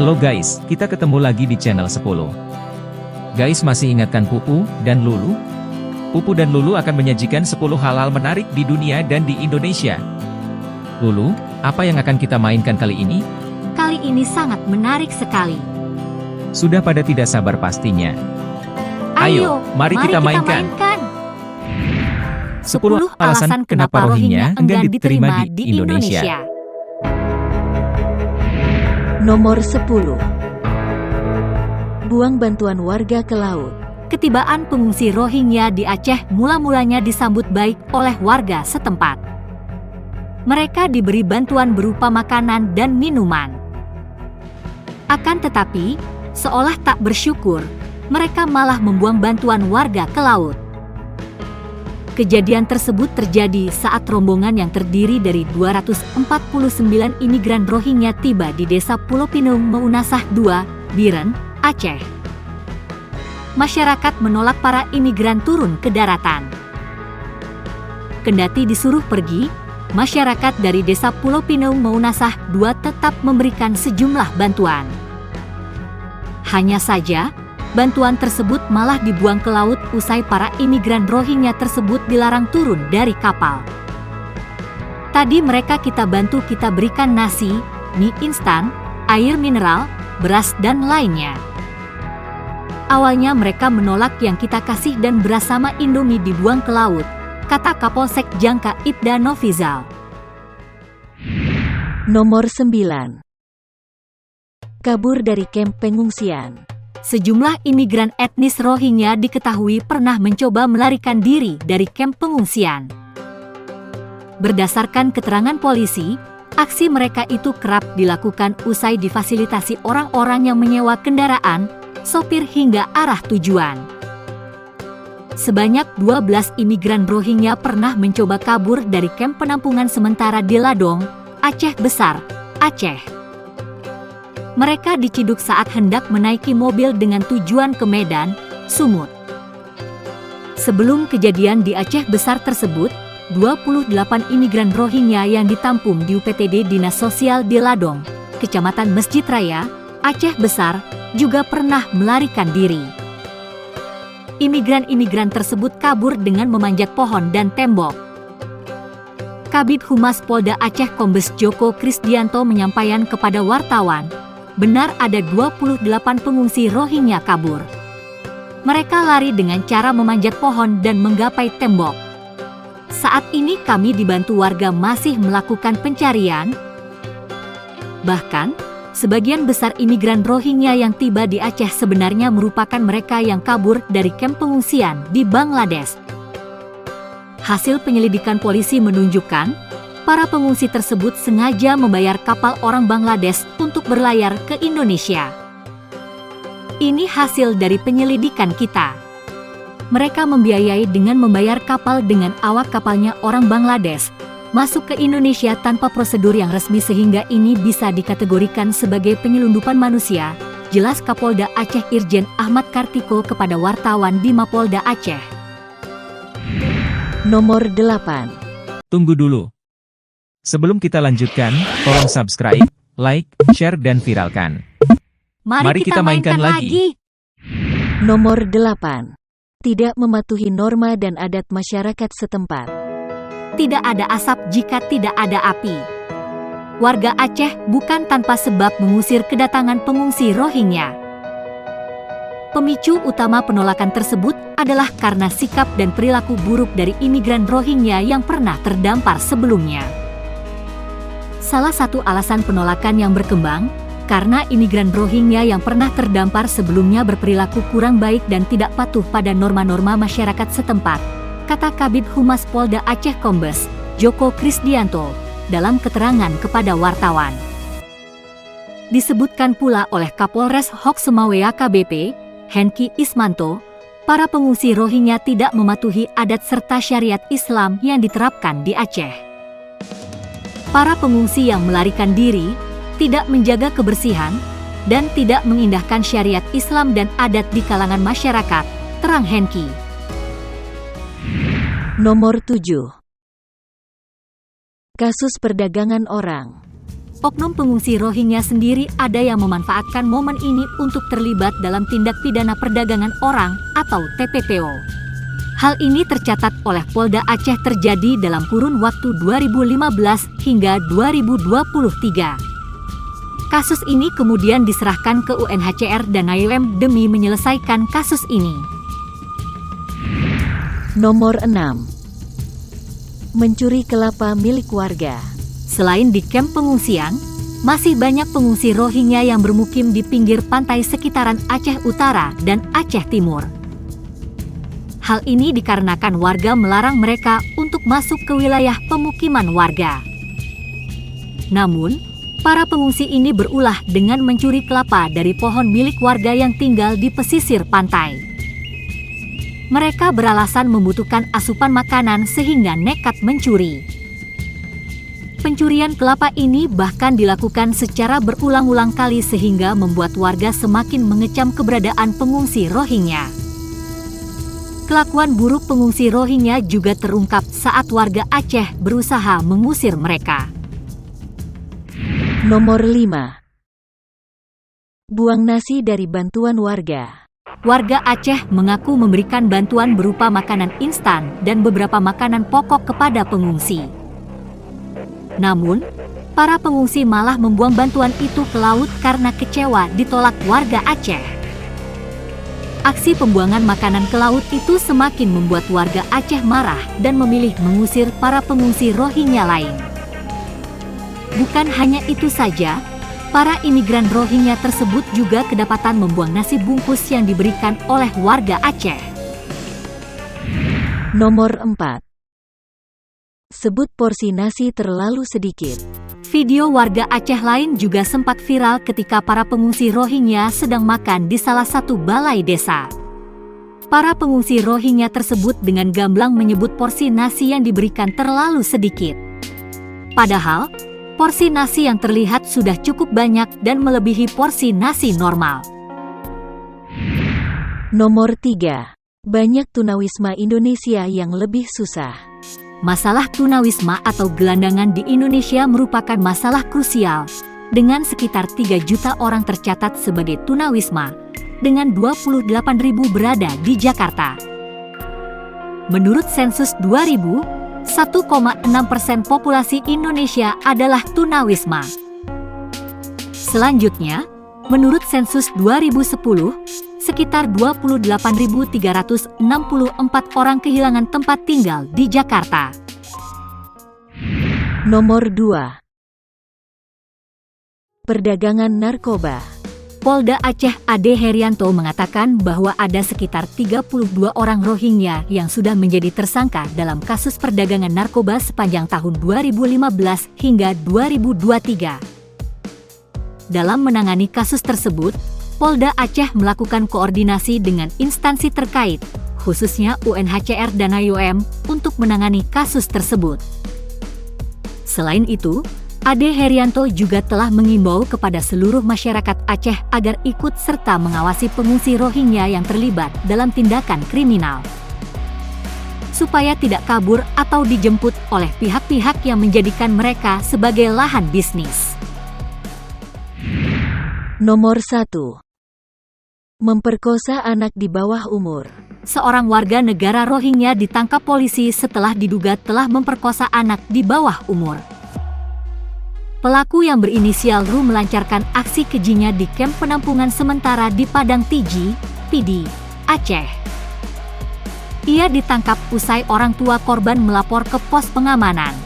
Hello guys, kita ketemu lagi di channel 10. Guys, masih ingatkan Pupu dan Lulu? Pupu dan Lulu akan menyajikan 10 hal-hal menarik di dunia dan di Indonesia. Lulu, apa yang akan kita mainkan kali ini? Kali ini sangat menarik sekali. Sudah pada tidak sabar pastinya. Ayo, mari kita mainkan. 10 alasan kenapa Rohingya enggan diterima di Indonesia. Nomor 10. Buang bantuan warga ke laut. Ketibaan pengungsi Rohingya di Aceh mula-mulanya disambut baik oleh warga setempat. Mereka diberi bantuan berupa makanan dan minuman. Akan tetapi, seolah tak bersyukur, mereka malah membuang bantuan warga ke laut. Kejadian tersebut terjadi saat rombongan yang terdiri dari 249 imigran Rohingya tiba di desa Pulau Pinung Maunasah II, Biren, Aceh. Masyarakat menolak para imigran turun ke daratan. Kendati disuruh pergi, masyarakat dari desa Pulau Pinung Maunasah II tetap memberikan sejumlah bantuan. Hanya saja, bantuan tersebut malah dibuang ke laut usai para imigran Rohingya tersebut dilarang turun dari kapal. Tadi mereka kita bantu, kita berikan nasi, mie instan, air mineral, beras dan lainnya. Awalnya mereka menolak yang kita kasih dan beras sama Indomie dibuang ke laut, kata Kapolsek Jangka Ibda Novizal. Nomor 9. Kabur dari kamp pengungsian. Sejumlah imigran etnis Rohingya diketahui pernah mencoba melarikan diri dari kamp pengungsian. Berdasarkan keterangan polisi, aksi mereka itu kerap dilakukan usai difasilitasi orang-orang yang menyewa kendaraan, sopir hingga arah tujuan. Sebanyak 12 imigran Rohingya pernah mencoba kabur dari kamp penampungan sementara di Ladong, Aceh Besar, Aceh. Mereka diciduk saat hendak menaiki mobil dengan tujuan ke Medan, Sumut. Sebelum kejadian di Aceh Besar tersebut, 28 imigran Rohingya yang ditampung di UPTD Dinas Sosial di Ladong, Kecamatan Masjid Raya, Aceh Besar, juga pernah melarikan diri. Imigran-imigran tersebut kabur dengan memanjat pohon dan tembok. Kabid Humas Polda Aceh Kombes Joko Krisdianto menyampaikan kepada wartawan, benar ada 28 pengungsi Rohingya kabur. Mereka lari dengan cara memanjat pohon dan menggapai tembok. Saat ini kami dibantu warga masih melakukan pencarian. Bahkan, sebagian besar imigran Rohingya yang tiba di Aceh sebenarnya merupakan mereka yang kabur dari kamp pengungsian di Bangladesh. Hasil penyelidikan polisi menunjukkan, para pengungsi tersebut sengaja membayar kapal orang Bangladesh untuk berlayar ke Indonesia. Ini hasil dari penyelidikan kita. Mereka membiayai dengan membayar kapal dengan awak kapalnya orang Bangladesh, masuk ke Indonesia tanpa prosedur yang resmi sehingga ini bisa dikategorikan sebagai penyelundupan manusia, jelas Kapolda Aceh Irjen Ahmad Kartiko kepada wartawan di Mapolda Aceh. Nomor 8. Tunggu dulu. Sebelum kita lanjutkan, tolong subscribe, like, share dan viralkan. Mari kita mainkan lagi. Nomor 8. Tidak mematuhi norma dan adat masyarakat setempat. Tidak ada asap jika tidak ada api. Warga Aceh bukan tanpa sebab mengusir kedatangan pengungsi Rohingya. Pemicu utama penolakan tersebut adalah karena sikap dan perilaku buruk dari imigran Rohingya yang pernah terdampar sebelumnya. Salah satu alasan penolakan yang berkembang, karena imigran Rohingya yang pernah terdampar sebelumnya berperilaku kurang baik dan tidak patuh pada norma-norma masyarakat setempat, kata Kabid Humas Polda Aceh Kombes Joko Krisdianto dalam keterangan kepada wartawan. Disebutkan pula oleh Kapolres Hoksemawe AKBP, Henki Ismanto, para pengungsi Rohingya tidak mematuhi adat serta syariat Islam yang diterapkan di Aceh. Para pengungsi yang melarikan diri, tidak menjaga kebersihan, dan tidak mengindahkan syariat Islam dan adat di kalangan masyarakat, terang Henki. Nomor 7. Kasus perdagangan orang. oknum pengungsi Rohingya sendiri ada yang memanfaatkan momen ini untuk terlibat dalam tindak pidana perdagangan orang atau TPPO. Hal ini tercatat oleh Polda Aceh terjadi dalam kurun waktu 2015 hingga 2023. Kasus ini kemudian diserahkan ke UNHCR dan IOM demi menyelesaikan kasus ini. Nomor 6. Mencuri kelapa milik warga. Selain di kamp pengungsian, masih banyak pengungsi Rohingya yang bermukim di pinggir pantai sekitaran Aceh Utara dan Aceh Timur. Hal ini dikarenakan warga melarang mereka untuk masuk ke wilayah pemukiman warga. Namun, para pengungsi ini berulah dengan mencuri kelapa dari pohon milik warga yang tinggal di pesisir pantai. Mereka beralasan membutuhkan asupan makanan sehingga nekat mencuri. Pencurian kelapa ini bahkan dilakukan secara berulang-ulang kali sehingga membuat warga semakin mengecam keberadaan pengungsi Rohingya. Kelakuan buruk pengungsi Rohingya juga terungkap saat warga Aceh berusaha mengusir mereka. Nomor 5. Buang nasi dari bantuan warga. Warga Aceh mengaku memberikan bantuan berupa makanan instan dan beberapa makanan pokok kepada pengungsi. Namun, para pengungsi malah membuang bantuan itu ke laut karena kecewa ditolak warga Aceh. Aksi pembuangan makanan ke laut itu semakin membuat warga Aceh marah dan memilih mengusir para pengungsi Rohingya lain. Bukan hanya itu saja, para imigran Rohingya tersebut juga kedapatan membuang nasi bungkus yang diberikan oleh warga Aceh. Nomor 4. Sebut porsi nasi terlalu sedikit. Video warga Aceh lain juga sempat viral ketika para pengungsi Rohingya sedang makan di salah satu balai desa. Para pengungsi Rohingya tersebut dengan gamblang menyebut porsi nasi yang diberikan terlalu sedikit. Padahal, porsi nasi yang terlihat sudah cukup banyak dan melebihi porsi nasi normal. Nomor 3. Banyak tunawisma Indonesia yang lebih susah. Masalah tunawisma atau gelandangan di Indonesia merupakan masalah krusial, dengan sekitar 3 juta orang tercatat sebagai tunawisma, dengan 28.000 berada di Jakarta. Menurut sensus 2000, 1,6% populasi Indonesia adalah tunawisma. Selanjutnya, menurut sensus 2010, sekitar 28.364 orang kehilangan tempat tinggal di Jakarta. Nomor 2. Perdagangan narkoba. Polda Aceh Ade Herianto mengatakan bahwa ada sekitar 32 orang Rohingya yang sudah menjadi tersangka dalam kasus perdagangan narkoba sepanjang tahun 2015 hingga 2023. Dalam menangani kasus tersebut, Polda Aceh melakukan koordinasi dengan instansi terkait, khususnya UNHCR dan IOM, untuk menangani kasus tersebut. Selain itu, Ade Herianto juga telah mengimbau kepada seluruh masyarakat Aceh agar ikut serta mengawasi pengungsi Rohingya yang terlibat dalam tindakan kriminal, supaya tidak kabur atau dijemput oleh pihak-pihak yang menjadikan mereka sebagai lahan bisnis. Nomor 1. Memperkosa anak di bawah umur. Seorang warga negara Rohingya ditangkap polisi setelah diduga telah memperkosa anak di bawah umur. Pelaku yang berinisial Ru melancarkan aksi kejinya di kamp penampungan sementara di Padang Tiji, Pidi, Aceh. Ia ditangkap usai orang tua korban melapor ke pos pengamanan.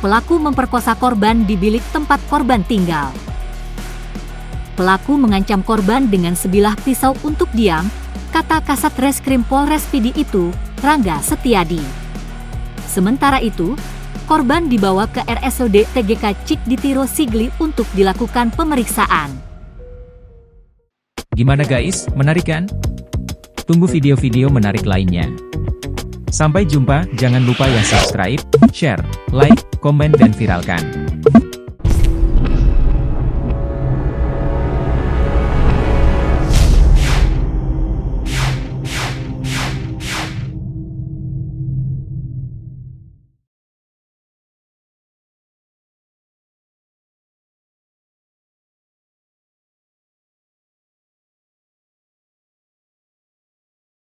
Pelaku memperkosa korban di bilik tempat korban tinggal. Pelaku mengancam korban dengan sebilah pisau untuk diam, kata Kasat Reskrim Polres Pidi itu, Rangga Setiadi. Sementara itu, korban dibawa ke RSUD TGK Cik Ditiro Sigli untuk dilakukan pemeriksaan. Gimana guys, menarik kan? Tunggu video-video menarik lainnya. Sampai jumpa, jangan lupa ya subscribe, share, like, komen dan viralkan.